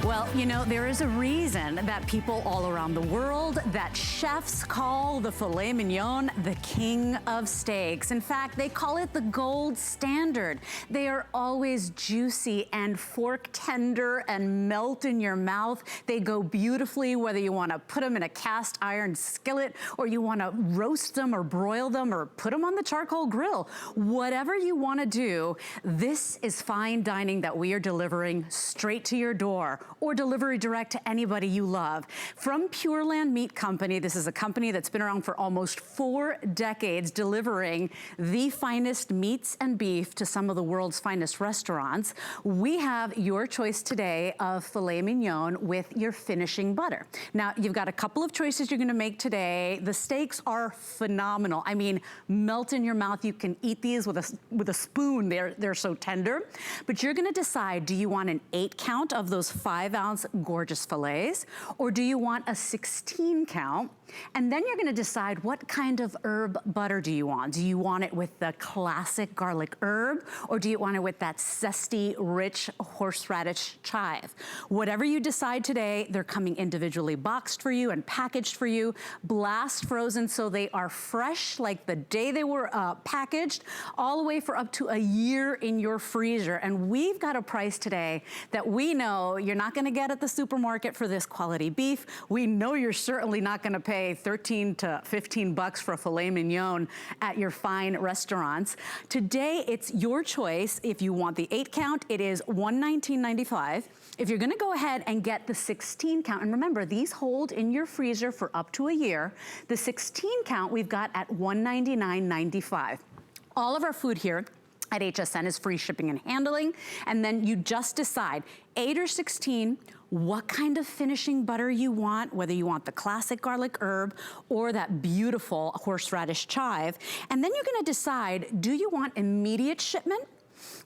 Well, you know, there is a reason that people all around the world, that chefs call the filet mignon the king of steaks. In fact, they call it the gold standard. They are always juicy and fork tender and melt in your mouth. They go beautifully, whether you want to put them in a cast iron skillet or you want to roast them or broil them or put them on the charcoal grill. Whatever you want to do, this is fine dining that we are delivering straight to your door, or delivery direct to anybody you love. From Pureland Meat Company, this is a company that's been around for almost 4 decades, delivering the finest meats and beef to some of the world's finest restaurants. We have your choice today of filet mignon with your finishing butter. Now, you've got a couple of choices you're gonna make today. The steaks are phenomenal. I mean, melt in your mouth. You can eat these with a spoon. They're so tender. But you're gonna decide, do you want an 8 count of those 5-ounce gorgeous fillets, or do you want a 16 count? And then you're gonna decide what kind of herb butter do you want? Do you want it with the classic garlic herb, or do you want it with that zesty, rich horseradish chive? Whatever you decide today, they're coming individually boxed for you and packaged for you, blast frozen so they are fresh like the day they were packaged, all the way for up to a year in your freezer. And we've got a price today that we know you're not gonna get at the supermarket for this quality beef. We know you're certainly not gonna pay 13 to 15 bucks for a filet mignon at your fine restaurants. Today, it's your choice. If you want the 8 count, it is $119.95. If you're gonna go ahead and get the 16 count, and remember, these hold in your freezer for up to a year, the 16 count we've got at $199.95. All of our food here at HSN is free shipping and handling, and then you just decide 8 or 16, what kind of finishing butter you want, whether you want the classic garlic herb or that beautiful horseradish chive. And then you're gonna decide, do you want immediate shipment,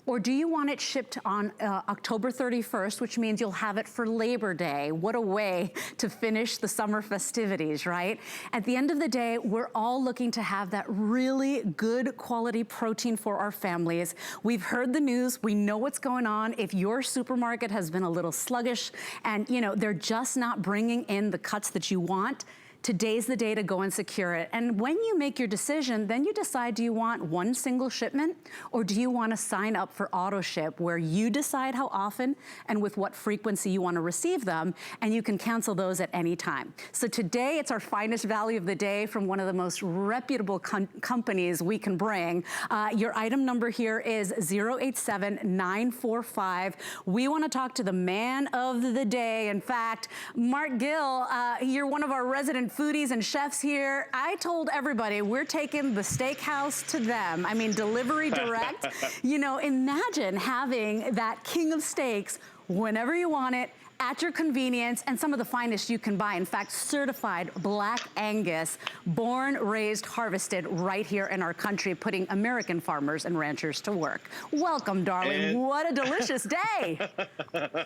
or do you want it shipped on October 31st, which means you'll have it for Labor Day? What a way to finish the summer festivities, right? At the end of the day, we're all looking to have that really good quality protein for our families. We've heard the news, we know what's going on. If your supermarket has been a little sluggish and you know they're just not bringing in the cuts that you want, today's the day to go and secure it. And when you make your decision, then you decide, do you want one single shipment, or do you want to sign up for auto ship, where you decide how often and with what frequency you want to receive them, and you can cancel those at any time. So today, it's our finest value of the day from one of the most reputable companies we can bring. Your item number here is 087945. We want to talk to the man of the day. In fact, Mark Gill, you're one of our resident foodies and chefs here. I told everybody we're taking the steakhouse to them. I mean, delivery direct. You know, imagine having that king of steaks whenever you want it, at your convenience, and some of the finest you can buy. In fact, certified Black Angus, born, raised, harvested right here in our country, putting American farmers and ranchers to work. Welcome, darling. And what a delicious day.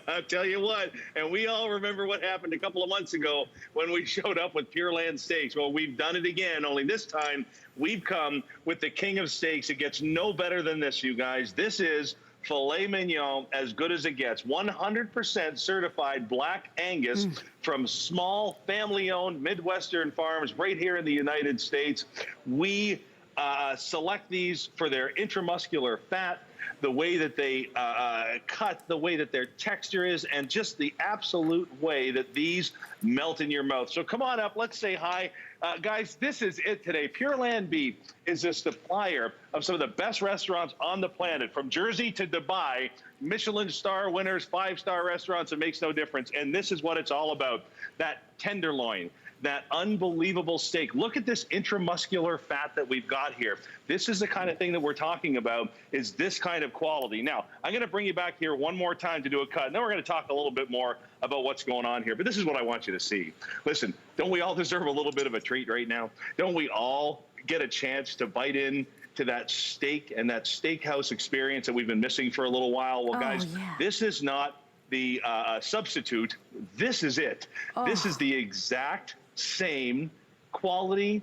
I'll tell you what, and we all remember what happened a couple of months ago when we showed up with Pureland Steaks. Well, we've done it again, only this time we've come with the king of steaks. It gets no better than this, you guys. This is filet mignon, as good as it gets. 100% certified Black Angus from small family-owned Midwestern farms right here in the United States. We select these for their intramuscular fat, the way that they cut, the way that their texture is, and just the absolute way that these melt in your mouth. So come on up, let's say hi. Guys, this is it today. Pureland Beef is a supplier of some of the best restaurants on the planet, from Jersey to Dubai, Michelin star winners, 5-star restaurants, it makes no difference. And this is what it's all about, that tenderloin, that unbelievable steak. Look at this intramuscular fat that we've got here. This is the kind of thing that we're talking about, is this kind of quality. Now, I'm gonna bring you back here one more time to do a cut, and then we're gonna talk a little bit more about what's going on here. But this is what I want you to see. Listen, don't we all deserve a little bit of a treat right now? Don't we all get a chance to bite in to that steak and that steakhouse experience that we've been missing for a little while? Well, guys, this is not the substitute. This is it. This is the exact same quality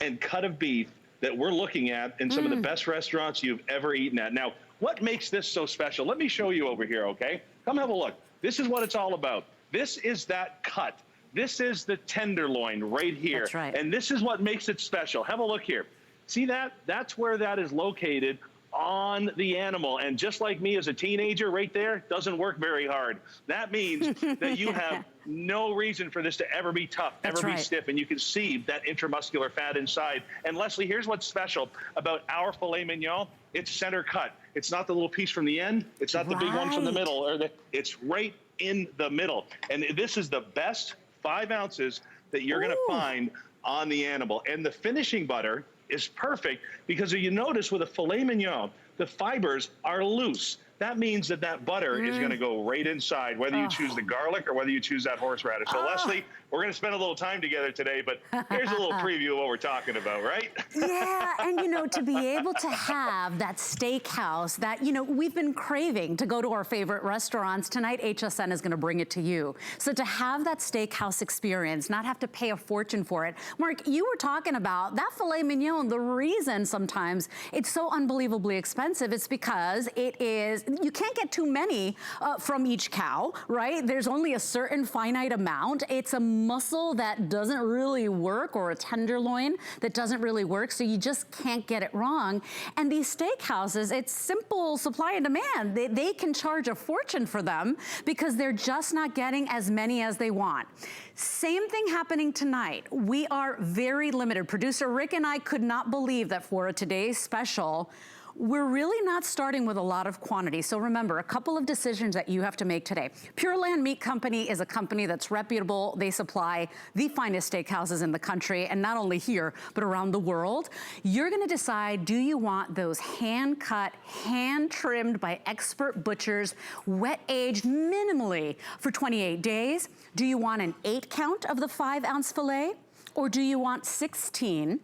and cut of beef that we're looking at in some of the best restaurants you've ever eaten at. Now, what makes this so special? Let me show you over here, okay? Come have a look. This is what it's all about. This is that cut. This is the tenderloin right here. That's right. And this is what makes it special. Have a look here. See that? That's where that is located on the animal. And just like me as a teenager right there, doesn't work very hard. That means that you have no reason for this to ever be tough, ever be stiff, and you can see that intramuscular fat inside. And Leslie, here's what's special about our filet mignon. It's center cut. It's not the little piece from the end. It's not the big one from the middle. It's right in the middle. And this is the best 5 ounces that you're going to find on the animal. And the finishing butter is perfect because if you notice with a filet mignon, the fibers are loose. That means that that butter is going to go right inside, whether you choose the garlic or whether you choose that horseradish. So Leslie, we're going to spend a little time together today, but here's a little preview of what we're talking about, right? Yeah, and you know, to be able to have that steakhouse that, you know, we've been craving to go to our favorite restaurants. Tonight, HSN is going to bring it to you. So to have that steakhouse experience, not have to pay a fortune for it. Mark, you were talking about that filet mignon. The reason sometimes it's so unbelievably expensive is because it is, you can't get too many from each cow, right? There's only a certain finite amount. It's a muscle that doesn't really work, or a tenderloin that doesn't really work, so you just can't get it wrong. And these steakhouses, it's simple supply and demand. They can charge a fortune for them because they're just not getting as many as they want. Same thing happening tonight. We are very limited. Producer Rick and I could not believe that for today's special, we're really not starting with a lot of quantity. So remember, a couple of decisions that you have to make today. Pureland Meat Company is a company that's reputable. They supply the finest steakhouses in the country, and not only here, but around the world. You're gonna decide, do you want those hand-cut, hand-trimmed by expert butchers, wet-aged minimally for 28 days? Do you want an 8 count of the 5 ounce filet? Or do you want 16?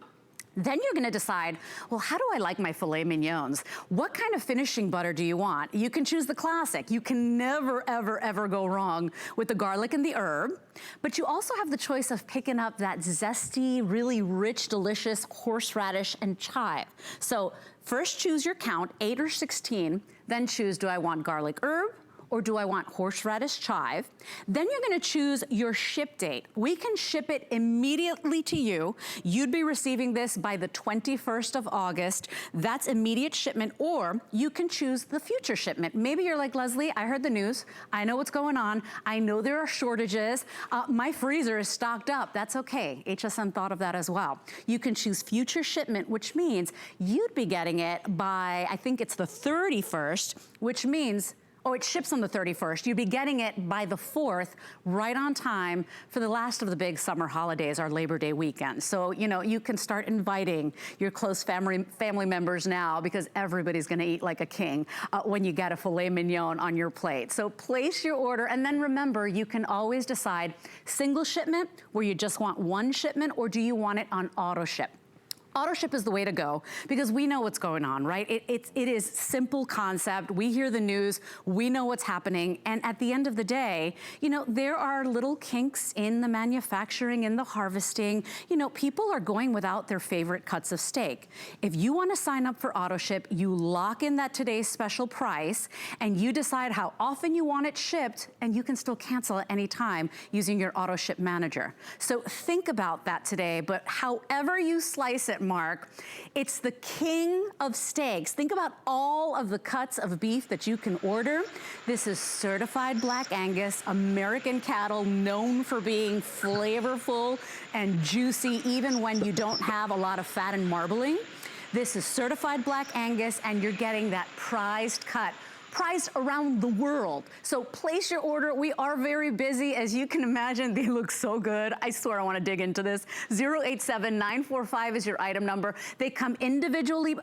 Then you're gonna decide, well, how do I like my filet mignons? What kind of finishing butter do you want? You can choose the classic. You can never, ever, ever go wrong with the garlic and the herb. But you also have the choice of picking up that zesty, really rich, delicious horseradish and chive. So first choose your count, 8 or 16, then choose, do I want garlic herb? Or do I want horseradish chive? Then you're gonna choose your ship date. We can ship it immediately to you. You'd be receiving this by the 21st of August. That's immediate shipment, or you can choose the future shipment. Maybe you're like, Leslie, I heard the news. I know what's going on. I know there are shortages. My freezer is stocked up. That's okay. HSN thought of that as well. You can choose future shipment, which means you'd be getting it by, I think it's the 31st, which means, oh, it ships on the 31st. You'd be getting it by the 4th, right on time for the last of the big summer holidays, our Labor Day weekend. So, you know, you can start inviting your close family members now, because everybody's gonna eat like a king when you get a filet mignon on your plate. So place your order, and then remember, you can always decide single shipment, where you just want 1 shipment, or do you want it on auto ship? Auto ship is the way to go because we know what's going on, right? It is simple concept. We hear the news, we know what's happening, and at the end of the day, you know, there are little kinks in the manufacturing, in the harvesting. You know, people are going without their favorite cuts of steak. If you want to sign up for auto ship, you lock in that today's special price, and you decide how often you want it shipped, and you can still cancel at any time using your auto ship manager. So think about that today, but however you slice it, Mark, it's the king of steaks. Think about all of the cuts of beef that you can order. This is certified Black Angus, American cattle, known for being flavorful and juicy even when you don't have a lot of fat and marbling. This is certified Black Angus, and you're getting that prized cut, priced around the world. So place your order. We are very busy. As you can imagine, they look so good. I swear I want to dig into this. 087945 is your item number. They come individually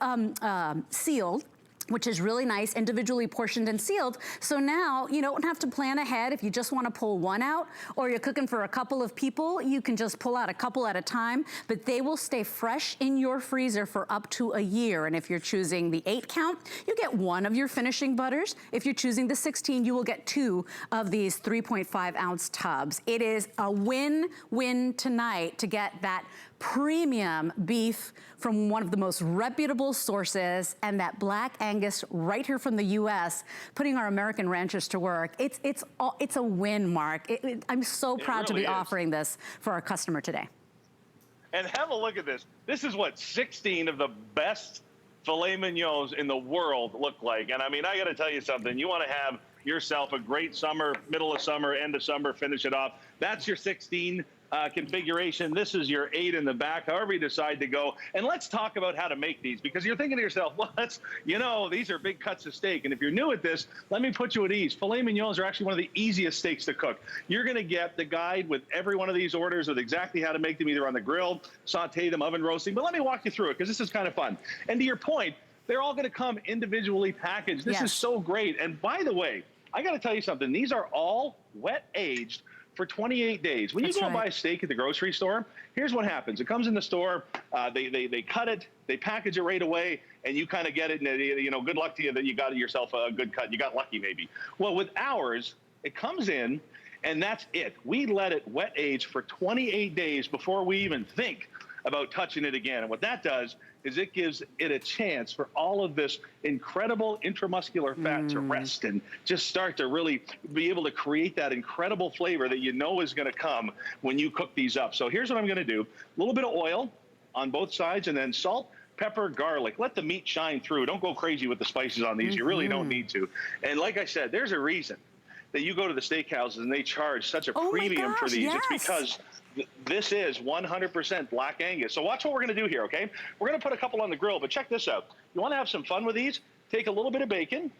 sealed, which is really nice, individually portioned and sealed. So now you don't have to plan ahead. If you just want to pull 1 out, or you're cooking for a couple of people, you can just pull out a couple at a time, but they will stay fresh in your freezer for up to a year. And if you're choosing the 8 count, you get 1 of your finishing butters. If you're choosing the 16, you will get 2 of these 3.5 ounce tubs. It is a win-win tonight to get that premium beef from one of the most reputable sources, and that Black Angus right here from the U.S., putting our American ranchers to work. It's a win, Mark. I'm so proud to be offering this for our customer today. And have a look at this. This is what 16 of the best filet mignons in the world look like. And I mean, I got to tell you something. You want to have yourself a great summer, middle of summer, end of summer, finish it off. That's your 16 configuration. This is your 8 in the back, however you decide to go. And let's talk about how to make these, because you're thinking to yourself, well, these are big cuts of steak. And if you're new at this, let me put you at ease. Filet mignons are actually one of the easiest steaks to cook. You're going to get the guide with every one of these orders with exactly how to make them, either on the grill, saute them, oven roasting. But let me walk you through it, because this is kind of fun. And to your point, they're all going to come individually packaged. This is so great. And by the way, I got to tell you something. These are all wet aged for 28 days. When you go buy a steak at the grocery store, here's what happens. It comes in the store, they cut it, they package it right away, and you kind of get it, and good luck to you that you got yourself a good cut. You got lucky maybe. Well, with ours, it comes in, and that's it. We let it wet age for 28 days before we even think about touching it again. And what that does is it gives it a chance for all of this incredible intramuscular fat to rest and just start to really be able to create that incredible flavor that you know is going to come when you cook these up. So here's what I'm going to do. A little bit of oil on both sides, and then salt, pepper, garlic. Let the meat shine through. Don't go crazy with the spices on these. You really don't need to. And like I said, there's a reason that you go to the steakhouses and they charge such a premium for these. It's because this is 100% Black Angus. So watch what we're going to do here, okay? We're going to put a couple on the grill, but check this out. You want to have some fun with these? Take a little bit of bacon,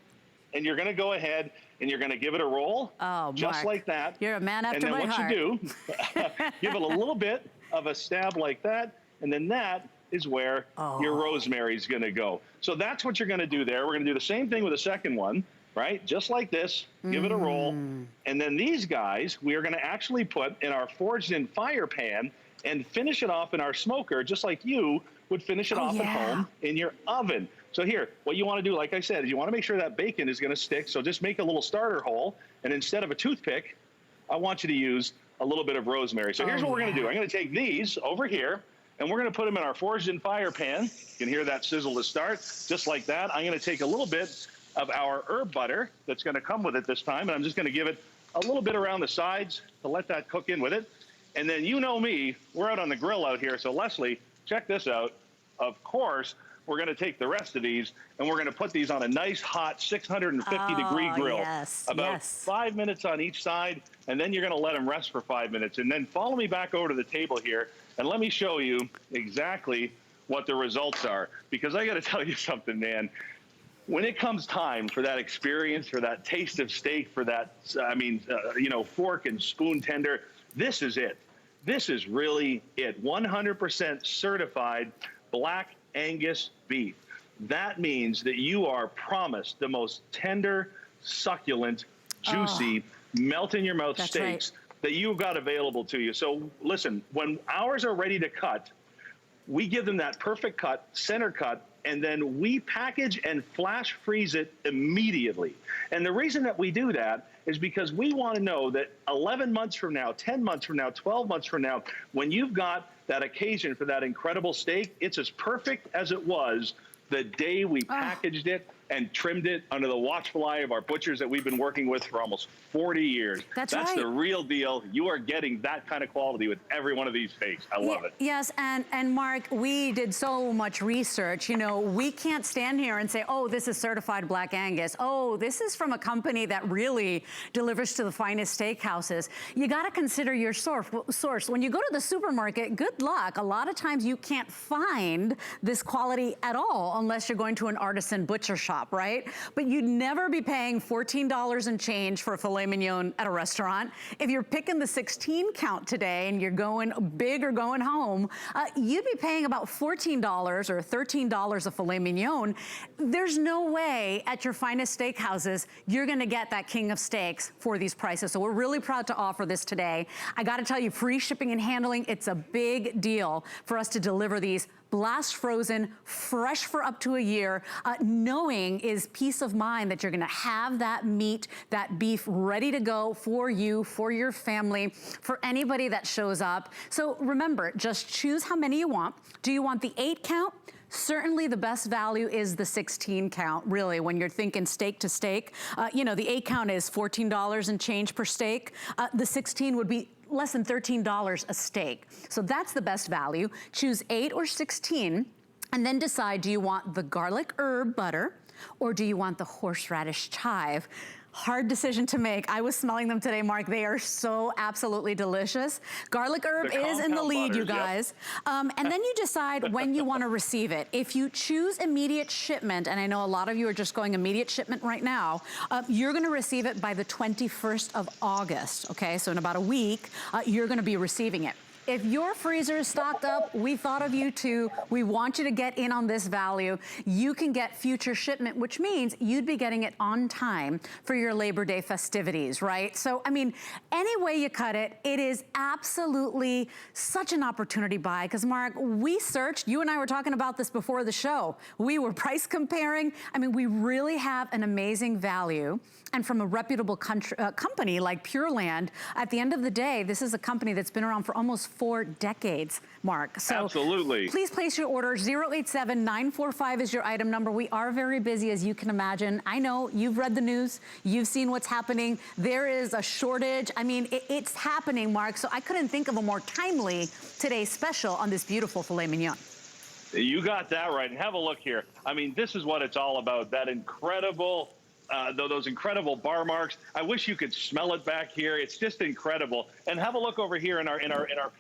and you're going to go ahead and you're going to give it a roll, just like that. You're a man after my heart. And then what you do, give it a little bit of a stab like that, and then that is where your rosemary is going to go. So that's what you're going to do there. We're going to do the same thing with the second one. Right? Just like this, give it a roll. And then these guys, we are going to actually put in our forged in fire pan and finish it off in our smoker, just like you would finish it off at home in your oven. So here, what you want to do, like I said, is you want to make sure that bacon is going to stick. So just make a little starter hole. And instead of a toothpick, I want you to use a little bit of rosemary. So here's what we're going to do. I'm going to take these over here, and we're going to put them in our forged in fire pan. You can hear that sizzle to start, just like that. I'm going to take a little bit of our herb butter that's going to come with it this time, and I'm just going to give it a little bit around the sides to let that cook in with it. And then you know me, we're out on the grill out here, so Leslie, check this out. Of course, we're going to take the rest of these, and we're going to put these on a nice hot 650-degree grill. About 5 minutes on each side, and then you're going to let them rest for 5 minutes. And then follow me back over to the table here, and let me show you exactly what the results are. Because I got to tell you something, man. When it comes time for that experience, for that taste of steak, for that, fork and spoon tender, this is it. This is really it. 100% certified Black Angus beef. That means that you are promised the most tender, succulent, juicy, melt in your mouth steaks that you've got available to you. So listen, when ours are ready to cut, we give them that perfect cut, center cut, and then we package and flash freeze it immediately. And the reason that we do that is because we want to know that 11 months from now, 10 months from now, 12 months from now, when you've got that occasion for that incredible steak, it's as perfect as it was the day we packaged it and trimmed it under the watchful eye of our butchers that we've been working with for almost 40 years. That's the real deal. You are getting that kind of quality with every one of these steaks. I love it. Yes, and Mark, we did so much research. You know, we can't stand here and say, oh, this is certified Black Angus. Oh, this is from a company that really delivers to the finest steakhouses. You got to consider your source. When you go to the supermarket, good luck. A lot of times you can't find this quality at all unless you're going to an artisan butcher shop. Right? But you'd never be paying $14 and change for a filet mignon at a restaurant. If you're picking the 16 count today and you're going big or going home, you'd be paying about $14 or $13 a filet mignon. There's no way at your finest steakhouses you're going to get that king of steaks for these prices. So we're really proud to offer this today. I got to tell you, free shipping and handling, it's a big deal for us to deliver these blast frozen, fresh for up to a year. Knowing is peace of mind that you're gonna have that meat, that beef ready to go for you, for your family, for anybody that shows up. So remember, just choose how many you want. Do you want the 8 count? Certainly the best value is the 16 count, really, when you're thinking steak to steak. You know, the 8 count is $14 and change per steak. The 16 would be less than $13 a steak. So that's the best value. Choose 8 or 16, and then decide, do you want the garlic herb butter, or do you want the horseradish chive? Hard decision to make. I was smelling them today, Mark. They are so absolutely delicious. Garlic herb is in the lead, you guys. Yep. And then you decide when you want to receive it. If you choose immediate shipment, and I know a lot of you are just going immediate shipment right now, you're going to receive it by the 21st of August, okay? So in about a week, you're going to be receiving it. If your freezer is stocked up, we thought of you too. We want you to get in on this value. You can get future shipment, which means you'd be getting it on time for your Labor Day festivities, right? So, I mean, any way you cut it, it is absolutely such an opportunity buy. Because Mark, we searched, you and I were talking about this before the show. We were price comparing. I mean, we really have an amazing value. And from a reputable company like Pureland, at the end of the day, this is a company that's been around for almost 4 decades, Mark. So absolutely. Please place your order. 087945 is your item number. We are very busy, as you can imagine. I know you've read the news. You've seen what's happening. There is a shortage. I mean, it's happening, Mark. So I couldn't think of a more timely today's special on this beautiful filet mignon. You got that right. And have a look here. I mean, this is what it's all about. That incredible... those incredible bar marks. I wish you could smell it back here. It's just incredible. And have a look over here in our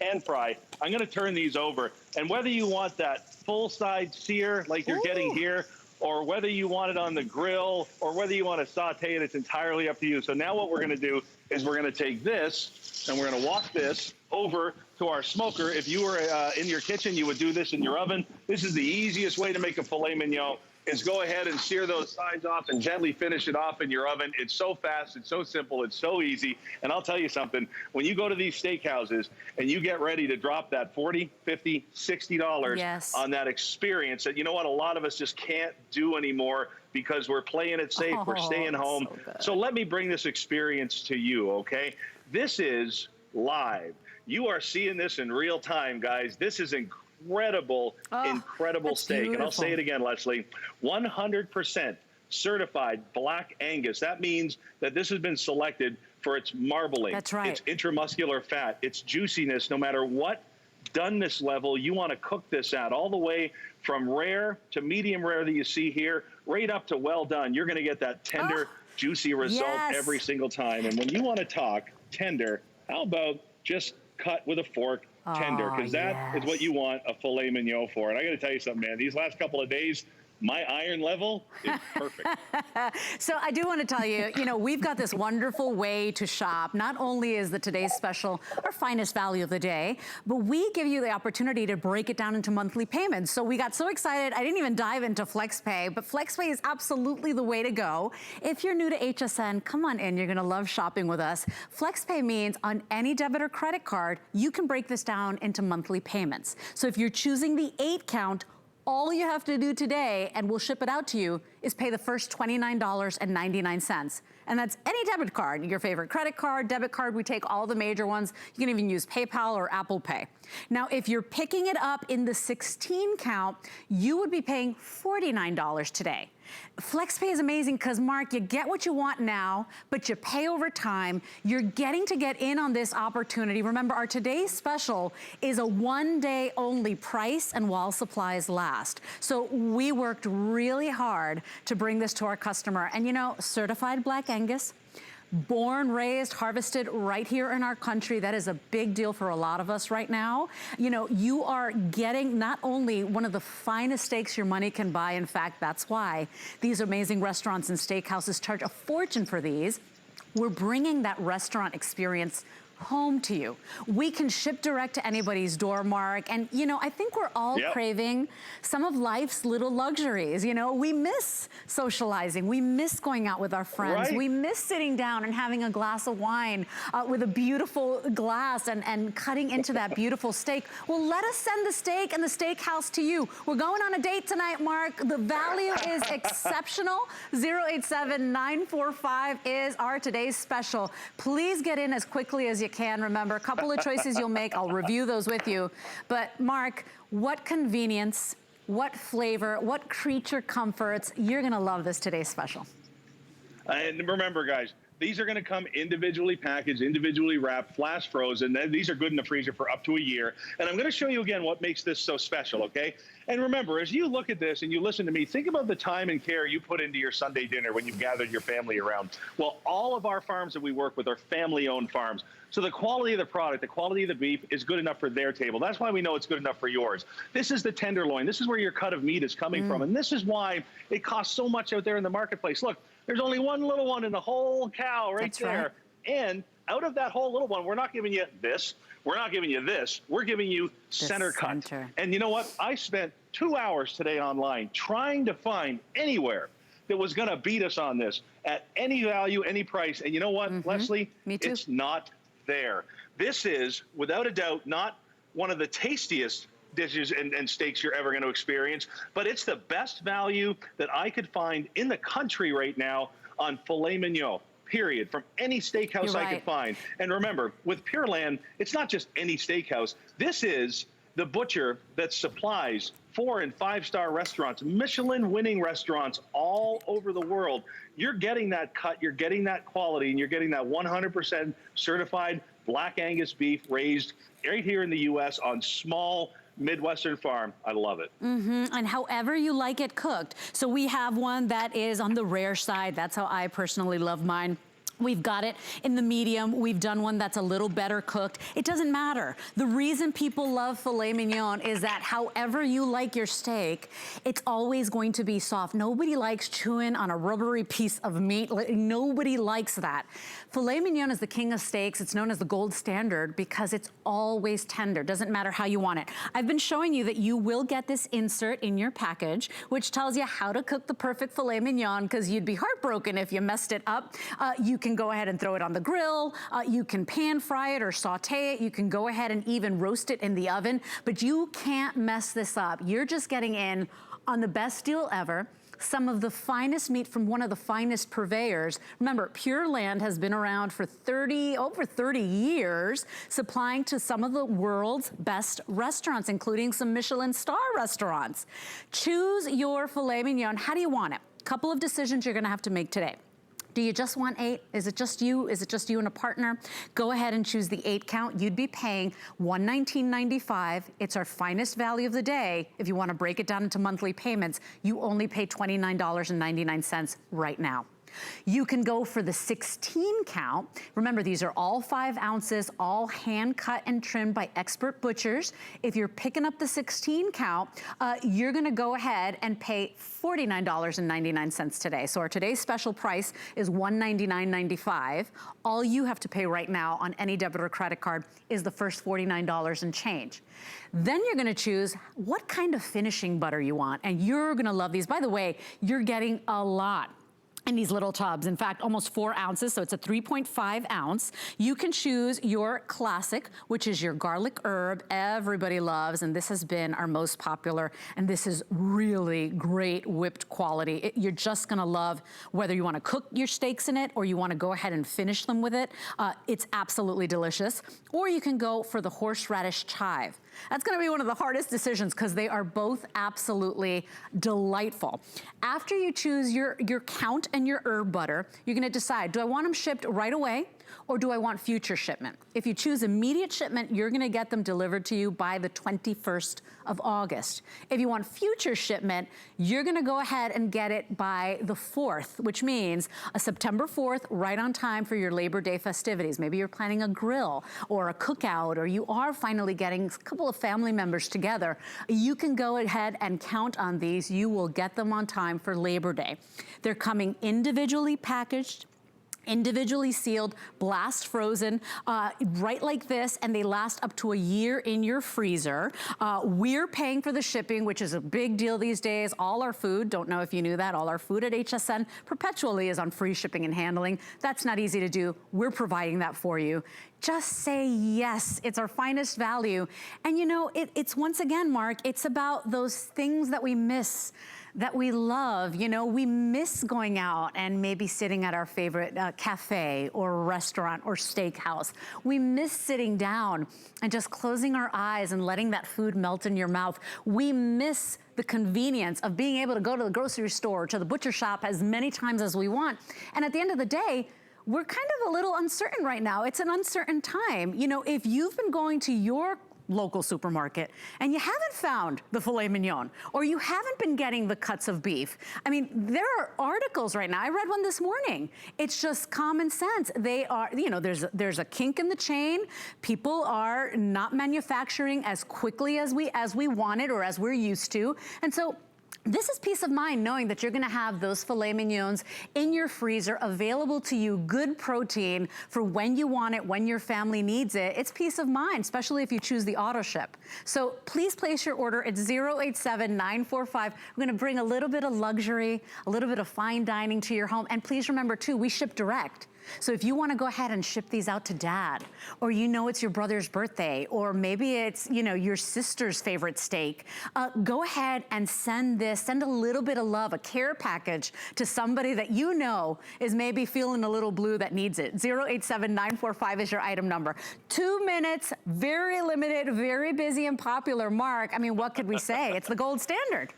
pan fry. I'm going to turn these over. And whether you want that full side sear like you're getting here, or whether you want it on the grill, or whether you want to saute it, it's entirely up to you. So now what we're going to do is we're going to take this and we're going to walk this over to our smoker. If you were in your kitchen, you would do this in your oven. This is the easiest way to make a filet mignon. Is go ahead and sear those sides off and gently finish it off in your oven. It's so fast, it's so simple, it's so easy. And I'll tell you something, when you go to these steakhouses and you get ready to drop that $40, $50, $60 on that experience that, you know what, a lot of us just can't do anymore because we're playing it safe, we're staying home. So let me bring this experience to you, okay? This is live. You are seeing this in real time, guys. This is incredible steak. Beautiful. And I'll say it again, Leslie, 100% certified Black Angus. That means that this has been selected for its marbling, its intramuscular fat, its juiciness, no matter what doneness level you want to cook this at, all the way from rare to medium rare that you see here, right up to well done. You're going to get that tender, juicy result every single time. And when you want to talk tender, how about just cut with a fork, tender, because that is what you want a filet mignon for. And I got to tell you something, man, these last couple of days, my iron level is perfect. So I do want to tell you, you know, we've got this wonderful way to shop. Not only is the today's special our finest value of the day, but we give you the opportunity to break it down into monthly payments. So we got so excited, I didn't even dive into FlexPay, but FlexPay is absolutely the way to go. If you're new to HSN, come on in, you're going to love shopping with us. FlexPay means on any debit or credit card, you can break this down into monthly payments. So if you're choosing the 8 count, all you have to do today, and we'll ship it out to you, is pay the first $29.99. And that's any debit card, your favorite credit card, debit card. We take all the major ones. You can even use PayPal or Apple Pay. Now, if you're picking it up in the 16 count, you would be paying $49 today. FlexPay is amazing because, Mark, you get what you want now, but you pay over time. You're getting to get in on this opportunity. Remember, our today's special is a one-day only price and while supplies last. So we worked really hard to bring this to our customer. And, you know, certified Black Angus, born, raised, harvested right here in our country. That is a big deal for a lot of us right now. You know, you are getting not only one of the finest steaks your money can buy. In fact, that's why these amazing restaurants and steakhouses charge a fortune for these. We're bringing that restaurant experience home to you. We can ship direct to anybody's door, Mark. And, you know, I think we're all craving some of life's little luxuries. You know, we miss socializing. We miss going out with our friends. We miss sitting down and having a glass of wine with a beautiful glass and cutting into that beautiful steak. Well, let us send the steak and the steakhouse to you. We're going on a date tonight, Mark. The value is exceptional. 087-945 is our today's special. Please get in as quickly as you can. Remember, a couple of choices you'll make. I'll review those with you. But Mark, what convenience, what flavor, what creature comforts. You're gonna love this today's special. And remember, guys, these are going to come individually packaged, individually wrapped, flash frozen. These are good in the freezer for up to a year. And I'm going to show you again what makes this so special, okay? And remember, as you look at this and you listen to me, think about the time and care you put into your Sunday dinner when you've gathered your family around. Well, all of our farms that we work with are family-owned farms. So the quality of the product, the quality of the beef is good enough for their table. That's why we know it's good enough for yours. This is the tenderloin. This is where your cut of meat is coming from. And this is why it costs so much out there in the marketplace. Look, there's only one little one in the whole cow right there. And out of that whole little one, we're not giving you this. We're not giving you this. We're giving you center cut. And you know what? I spent 2 hours today online trying to find anywhere that was going to beat us on this at any value, any price. And you know what, Leslie? Me too. It's not there. This is, without a doubt, not one of the tastiest dishes and steaks you're ever going to experience, but it's the best value that I could find in the country right now on filet mignon, period, from any steakhouse I could find. And remember, with Pureland, it's not just any steakhouse. This is the butcher that supplies 4- and 5-star restaurants, Michelin-winning restaurants all over the world. You're getting that cut, you're getting that quality, and you're getting that 100% certified Black Angus beef raised right here in the U.S. on small Midwestern farm. I love it. And however you like it cooked. So we have one that is on the rare side. That's how I personally love mine. We've got it in the medium. We've done one that's a little better cooked. It doesn't matter. The reason people love filet mignon is that however you like your steak, it's always going to be soft. Nobody likes chewing on a rubbery piece of meat. Nobody likes that. Filet mignon is the king of steaks. It's known as the gold standard because it's always tender. Doesn't matter how you want it. I've been showing you that you will get this insert in your package, which tells you how to cook the perfect filet mignon, because you'd be heartbroken if you messed it up. You can go ahead and throw it on the grill. You can pan fry it or saute it. You can go ahead and even roast it in the oven, but you can't mess this up. You're just getting in on the best deal ever. Some of the finest meat from one of the finest purveyors. Remember, Pureland has been around for over 30 years, supplying to some of the world's best restaurants, including some Michelin star restaurants. Choose your filet mignon. How do you want it? Couple of decisions you're gonna have to make today. Do you just want 8? Is it just you? Is it just you and a partner? Go ahead and choose the 8 count. You'd be paying $119.95. It's our finest value of the day. If you want to break it down into monthly payments, you only pay $29.99 right now. You can go for the 16 count. Remember, these are all 5 ounces, all hand cut and trimmed by expert butchers. If you're picking up the 16 count, you're gonna go ahead and pay $49.99 today. So our today's special price is $199.95. All you have to pay right now on any debit or credit card is the first $49 and change. Then you're gonna choose what kind of finishing butter you want, and you're gonna love these. By the way, you're getting a lot in these little tubs. In fact, almost 4 ounces, so it's a 3.5 ounce. You can choose your classic, which is your garlic herb. Everybody loves, and this has been our most popular, and this is really great whipped quality. You're just gonna love whether you wanna cook your steaks in it or you wanna go ahead and finish them with it. It's absolutely delicious. Or you can go for the horseradish chive. That's gonna be one of the hardest decisions because they are both absolutely delightful. After you choose your count and your herb butter, you're gonna decide, do I want them shipped right away or do I want future shipment? If you choose immediate shipment, you're gonna get them delivered to you by the 21st of August. If you want future shipment, you're gonna go ahead and get it by the 4th, which means a September 4th, right on time for your Labor Day festivities. Maybe you're planning a grill or a cookout, or you are finally getting a couple of family members together. You can go ahead and count on these. You will get them on time for Labor Day. They're coming individually packaged. individually sealed, blast frozen, right like this, and they last up to a year in your freezer. We're paying for the shipping, which is a big deal these days. All our food, don't know if you knew that, all our food at HSN perpetually is on free shipping and handling. That's not easy to do. We're providing that for you. Just say yes. It's our finest value. And you know, it's once again, Mark, it's about those things that we miss, that we love. You know, we miss going out and maybe sitting at our favorite cafe or restaurant or steakhouse. We miss sitting down and just closing our eyes and letting that food melt in your mouth. We miss the convenience of being able to go to the grocery store, to the butcher shop as many times as we want. And at the end of the day, we're kind of a little uncertain right now. It's an uncertain time. You know, if you've been going to your local supermarket and you haven't found the filet mignon, or you haven't been getting the cuts of beef, I mean, there are articles right now. I read one this morning. It's just common sense. They are, you know, there's a kink in the chain. People are not manufacturing as quickly as we wanted or as we're used to. And so this is peace of mind, knowing that you're gonna have those filet mignons in your freezer available to you, good protein for when you want it, when your family needs it. It's peace of mind, especially if you choose the auto ship. So please place your order at 087945. We're gonna bring a little bit of luxury, a little bit of fine dining to your home. And please remember too, we ship direct. So if you want to go ahead and ship these out to dad, or you know it's your brother's birthday, or maybe it's, you know, your sister's favorite steak, go ahead and send a little bit of love, a care package to somebody that you know is maybe feeling a little blue that needs it. 087945 is your item number. 2 minutes, very limited, very busy and popular. Mark, I mean, what could we say? It's the gold standard.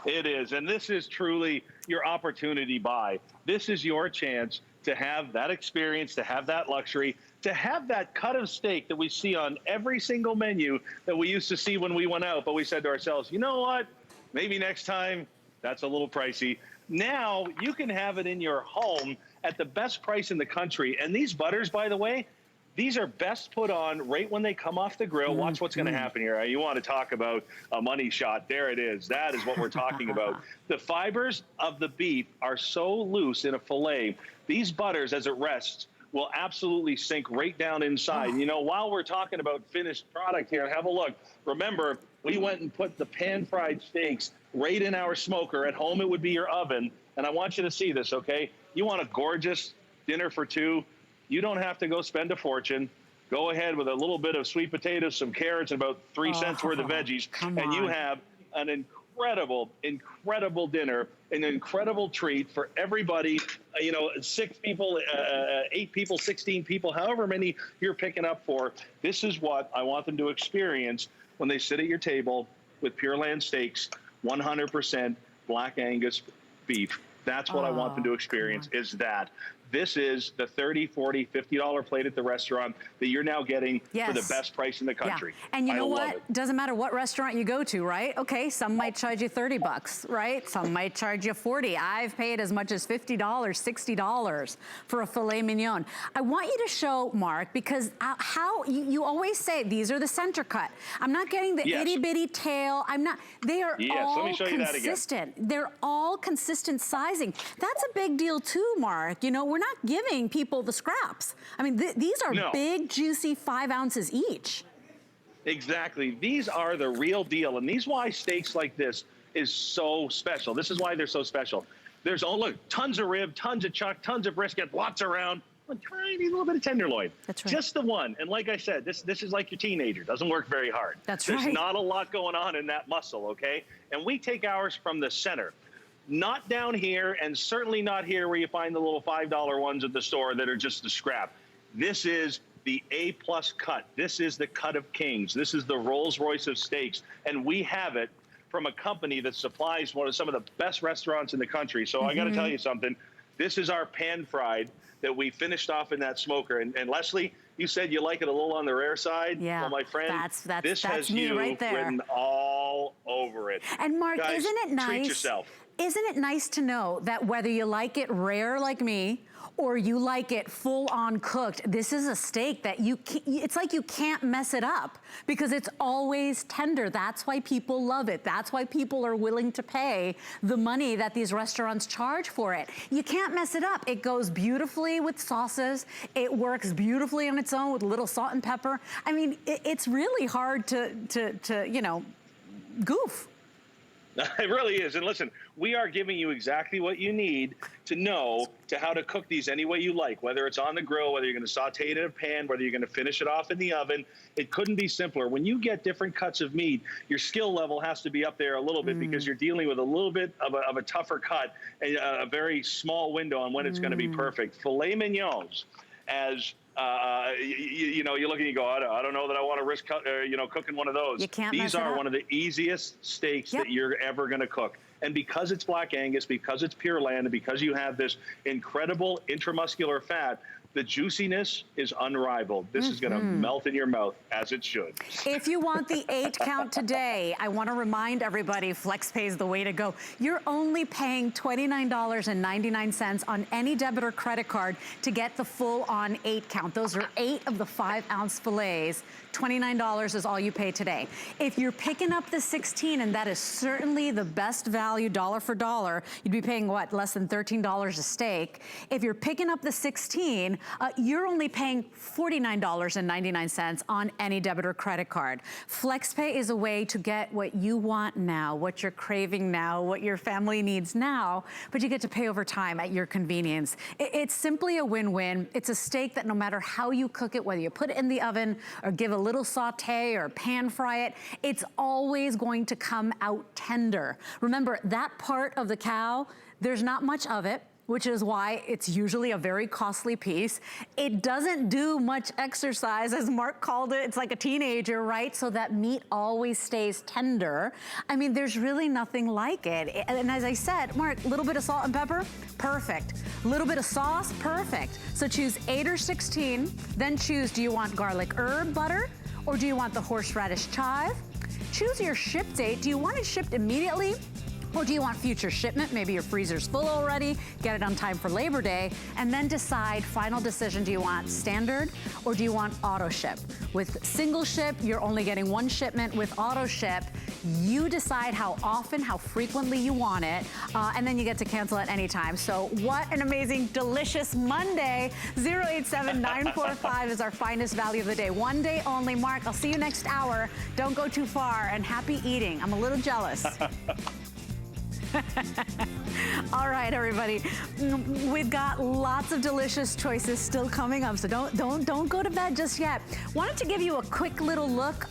It is, and this is truly your opportunity buy. This is your chance to have that experience, to have that luxury, to have that cut of steak that we see on every single menu that we used to see when we went out, but we said to ourselves, you know what, maybe next time, that's a little pricey. Now you can have it in your home at the best price in the country. And these butters, by the way, these are best put on right when they come off the grill. Watch what's going to happen here. You want to talk about a money shot. There it is. That is what we're talking about. The fibers of the beef are so loose in a filet. These butters, as it rests, will absolutely sink right down inside. You know, while we're talking about finished product here, have a look. Remember, we went and put the pan-fried steaks right in our smoker. At home, it would be your oven. And I want you to see this, okay? You want a gorgeous dinner for two. You don't have to go spend a fortune. Go ahead with a little bit of sweet potatoes, some carrots, and about 3 cents worth of veggies. And you have an incredible, incredible dinner, an incredible treat for everybody. You know, 6 people, 8 people, 16 people, however many you're picking up for. This is what I want them to experience when they sit at your table with Pureland steaks, 100% Black Angus beef. That's what I want them to experience, is that. This is the $30, $40, $50 plate at the restaurant that you're now getting for the best price in the country. Yeah. And you know what? Doesn't matter what restaurant you go to, right? Okay, some might charge you 30 bucks, right? Some might charge you 40. I've paid as much as $50, $60 for a filet mignon. I want you to show, Mark, because how you always say these are the center cut. I'm not getting the itty bitty tail. I'm not. They are all consistent. They're all consistent sizing. That's a big deal too, Mark. You know, we're not giving people the scraps. I mean, these are big, juicy 5 ounces each. Exactly. These are the real deal. And these why steaks like this is so special. This is why they're so special. There's, oh, look, tons of rib, tons of chuck, tons of brisket, lots around, a tiny little bit of tenderloin. That's right. Just the one. And like I said, this is like your teenager. Doesn't work very hard. That's right. There's not a lot going on in that muscle, okay? And we take ours from the center. Not down here, and certainly not here where you find the little $5 ones at the store that are just a scrap. This is the A-plus cut. This is the cut of kings. This is the Rolls Royce of steaks. And we have it from a company that supplies some of the best restaurants in the country. So I got to tell you something. This is our pan-fried that we finished off in that smoker. And Leslie, you said you like it a little on the rare side. Yeah, well, my friend, that's me right there. written all over it. And Mark, guys, isn't it nice? Treat yourself. Isn't it nice to know that whether you like it rare like me, or you like it full on cooked, this is a steak that it's like you can't mess it up because it's always tender. That's why people love it. That's why people are willing to pay the money that these restaurants charge for it. You can't mess it up. It goes beautifully with sauces. It works beautifully on its own with a little salt and pepper. I mean, it's really hard to you know, goof. It really is. And listen, we are giving you exactly what you need to know how to cook these any way you like, whether it's on the grill, whether you're going to saute it in a pan, whether you're going to finish it off in the oven. It couldn't be simpler. When you get different cuts of meat, your skill level has to be up there a little bit because you're dealing with a little bit of a tougher cut, a very small window on when it's going to be perfect. Filet mignons, as you know, you look and you go, I don't know that I want to risk you know, cooking one of those. You can't These are one of the easiest steaks that you're ever going to cook. And because it's Black Angus, because it's Pureland, and because you have this incredible intramuscular fat, the juiciness is unrivaled. This is going to melt in your mouth, as it should. If you want the 8 count today, I want to remind everybody, FlexPay is the way to go. You're only paying $29.99 on any debit or credit card to get the full-on 8 count. Those are 8 of the 5-ounce fillets. $29 is all you pay today. If you're picking up the 16, and that is certainly the best value dollar for dollar, you'd be paying what, less than $13 a steak. If you're picking up the 16, you're only paying $49.99 on any debit or credit card. FlexPay is a way to get what you want now, what you're craving now, what your family needs now, but you get to pay over time at your convenience. It's simply a win-win. It's a steak that no matter how you cook it, whether you put it in the oven or give a little saute or pan fry it, it's always going to come out tender. Remember, that part of the cow, there's not much of it, which is why it's usually a very costly piece. It doesn't do much exercise, as Mark called it. It's like a teenager, right? So that meat always stays tender. I mean, there's really nothing like it. And as I said, Mark, a little bit of salt and pepper, perfect. A little bit of sauce, perfect. So choose 8 or 16, then choose, do you want garlic herb butter, or do you want the horseradish chive? Choose your ship date. Do you want it shipped immediately? Or do you want future shipment? Maybe your freezer's full already, get it on time for Labor Day, and then decide, final decision, do you want standard or do you want auto ship? With single ship, you're only getting 1 shipment. With auto ship, you decide how often, how frequently you want it, and then you get to cancel at any time. So what an amazing, delicious Monday. 087945 is our finest value of the day. 1 day only. Mark, I'll see you next hour. Don't go too far, and happy eating. I'm a little jealous. All right, everybody. We've got lots of delicious choices still coming up, so don't go to bed just yet. Wanted to give you a quick little look.